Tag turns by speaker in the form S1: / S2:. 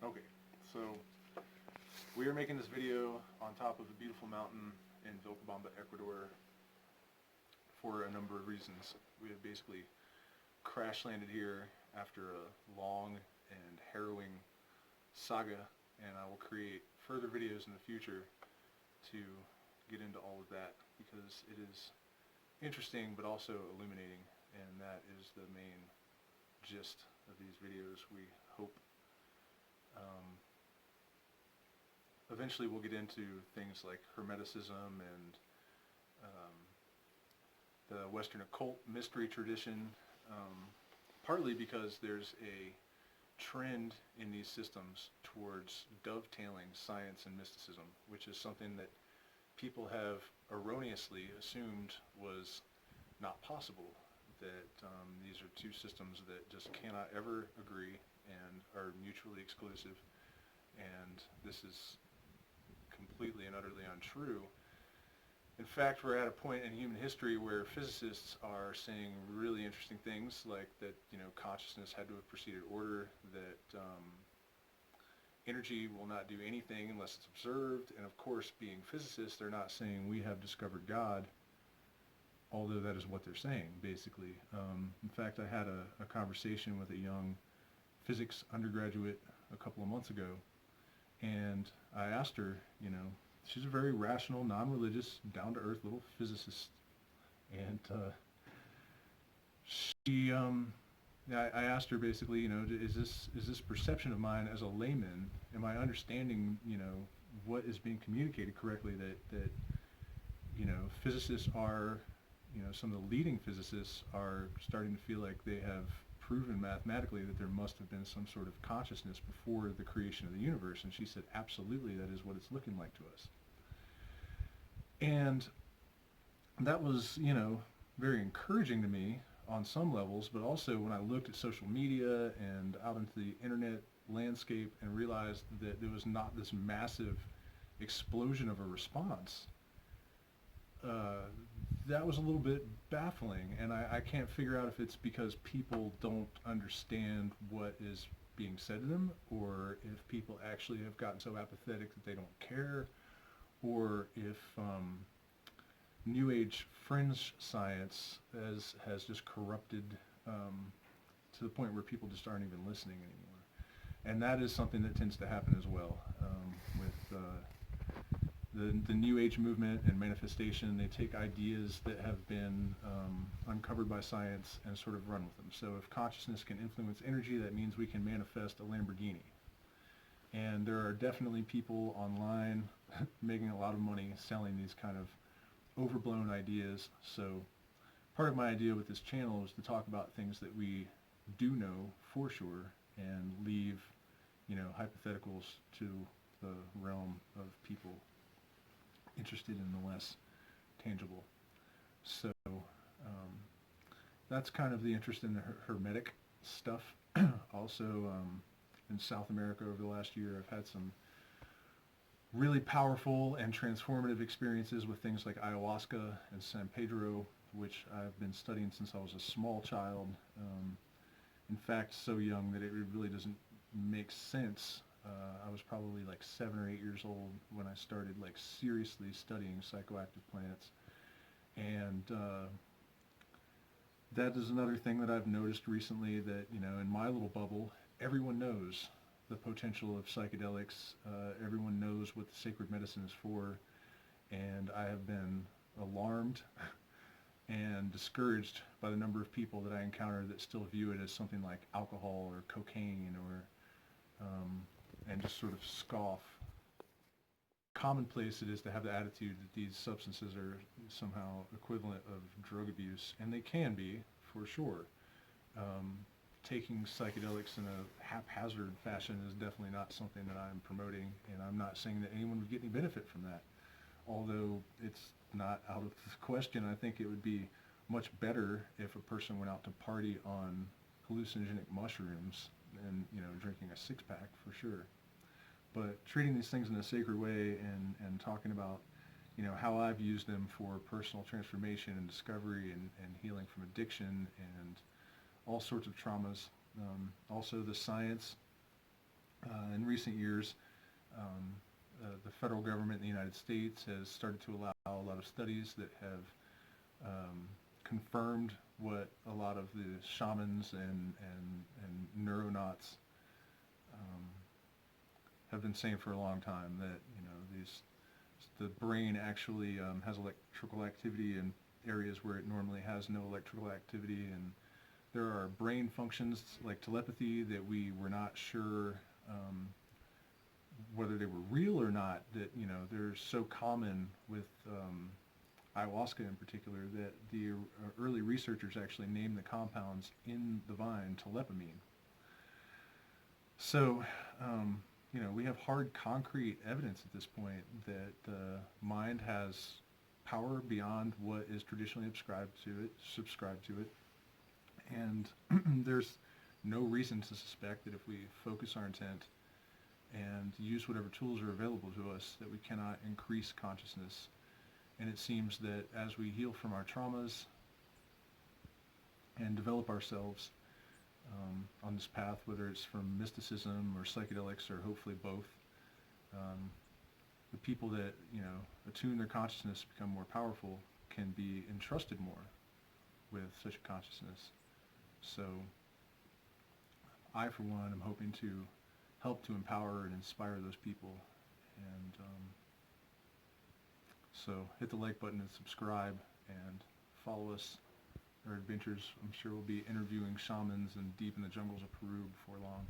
S1: Okay, so we are making this video on top of a beautiful mountain in Vilcabamba, Ecuador, for a number of reasons. We have basically crash landed here after a long and harrowing saga, and I will create further videos in the future to get into all of that because it is interesting but also illuminating, and that is the main gist of these videos. We hope eventually we'll get into things like Hermeticism and the Western occult mystery tradition, partly because there's a trend in these systems towards dovetailing science and mysticism, which is something that people have erroneously assumed was not possible, that these are two systems that just cannot ever agree and are mutually exclusive, and this is completely and utterly untrue. In fact, we're at a point in human history where physicists are saying really interesting things, like that, consciousness had to have preceded order, that energy will not do anything unless it's observed, and of course, being physicists, they're not saying we have discovered God, although that is what they're saying, basically. In fact, I had a conversation with a young physics undergraduate a couple of months ago, and I asked her, she's a very rational, non-religious, down-to-earth little physicist, and I asked her basically, is this perception of mine as a layman, am I understanding, what is being communicated correctly, that physicists are, some of the leading physicists are starting to feel like they have proven mathematically that there must have been some sort of consciousness before the creation of the universe, and she said, absolutely, that is what it's looking like to us. And that was, very encouraging to me on some levels, but also when I looked at social media and out into the internet landscape and realized that there was not this massive explosion of a response, that was a little bit baffling, and I can't figure out if it's because people don't understand what is being said to them, or if people actually have gotten so apathetic that they don't care, or if New Age fringe science has just corrupted to the point where people just aren't even listening anymore. And that is something that tends to happen as well with the New Age movement and manifestation. They take ideas that have been uncovered by science and sort of run with them. So if consciousness can influence energy, that means we can manifest a Lamborghini. And there are definitely people online making a lot of money selling these kind of overblown ideas. So part of my idea with this channel is to talk about things that we do know for sure and leave, hypotheticals to the realm of people interested in the less tangible. So that's kind of the interest in the Hermetic stuff. Also, in South America over the last year, I've had some really powerful and transformative experiences with things like ayahuasca and San Pedro, which I've been studying since I was a small child. In fact, so young that it really doesn't make sense. I was probably like 7 or 8 years old when I started seriously studying psychoactive plants. And that is another thing that I've noticed recently, that, in my little bubble, everyone knows the potential of psychedelics. Everyone knows what the sacred medicine is for, and I have been alarmed and discouraged by the number of people that I encounter that still view it as something like alcohol or cocaine, or and just sort of scoff. Commonplace it is to have the attitude that these substances are somehow equivalent of drug abuse, and they can be, for sure. Taking psychedelics in a haphazard fashion is definitely not something that I'm promoting, and I'm not saying that anyone would get any benefit from that. Although it's not out of the question, I think it would be much better if a person went out to party on hallucinogenic mushrooms and, drinking a six-pack, for sure. But treating these things in a sacred way and talking about, how I've used them for personal transformation and discovery and healing from addiction and all sorts of traumas. Also the science In recent years, the federal government in the United States has started to allow a lot of studies that have confirmed what a lot of the shamans and neuronauts have been saying for a long time, that the brain actually has electrical activity in areas where it normally has no electrical activity, and there are brain functions like telepathy that we were not sure whether they were real or not, that they're so common with ayahuasca in particular, that the early researchers actually named the compounds in the vine telepamine. So we have hard concrete evidence at this point that the mind has power beyond what is traditionally subscribed to it, and there's no reason to suspect that if we focus our intent and use whatever tools are available to us, that we cannot increase consciousness. And it seems that as we heal from our traumas and develop ourselves on this path, whether it's from mysticism or psychedelics or hopefully both, the people that attune their consciousness, become more powerful, can be entrusted more with such a consciousness. So I, for one, am hoping to help to empower and inspire those people. And so hit the like button and subscribe and follow us. Our adventures, I'm sure we'll be interviewing shamans and deep in the jungles of Peru before long.